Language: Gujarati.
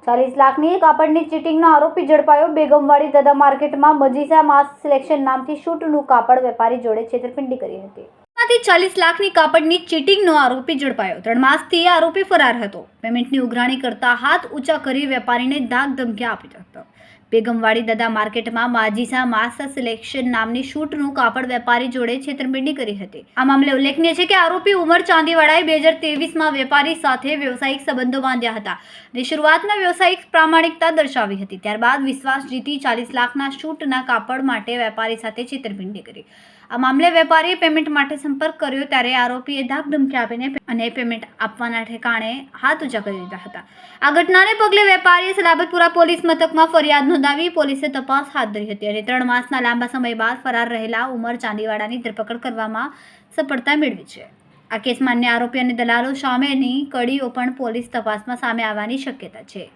40 લાખની કાપડની ચીટિંગનો આરોપી ઝડપાયો। બેગમવાડી દદા માર્કેટમાં મજીસા માસ સિલેક્શન નામથી શૂટનું કાપડ વેપારી જોડે છેતરપિંડી કરી હતી। 40 લાખની કાપડની ચીટિંગનો આરોપી ઝડપાયો। 3 માસથી આરોપી ફરાર હતો। પેમેન્ટની ઉઘરાણી કરતા હાથ ઊંચા કરી વેપારીને ધાક ધમકી આપી હતો। બેગમવાડી દદા માર્કેટમાં માજીસા માસ સિલેક્શન નામની શૂટનું કાપડ વેપારી જોડે છેતરપિંડી કરી હતી। આ મામલે ઉલ્લેખનીય છે કે આરોપી ઉમર ચાંદીવાડાએ 2023માં વેપારી સાથે વ્યવસાયિક સંબંધો બાંધ્યા હતા અને શરૂઆતમાં વ્યવસાયિક પ્રામાણિકતા દર્શાવી હતી। ત્યારબાદ વિશ્વાસ જીતી 40 લાખના શૂટના કાપડ માટે વેપારી સાથે છેતરપિંડી કરી। આ મામલે વેપારીએ પેમેન્ટ માટે સંપર્ક કર્યો ત્યારે આરોપીએ ધાક ધમકી આપીને અને પેમેન્ટ આપવાના ઠેકાણે હાથ ઊંચા કરી દીધા હતા। આ ઘટનાને પગલે વેપારીએ સલાબતપુરા પોલીસ મથકમાં ફરિયાદ નોંધાવી પોલીસે તપાસ હાથ ધરી હતી અને 3 માસના લાંબા સમય બાદ ફરાર રહેલા ઉમર ચાંદીવાડાની ધરપકડ કરવામાં સફળતા મેળવી છે। આ કેસમાં અન્ય આરોપી અને દલાલો સામેની કડીઓ પણ પોલીસ તપાસમાં સામે આવવાની શક્યતા છે।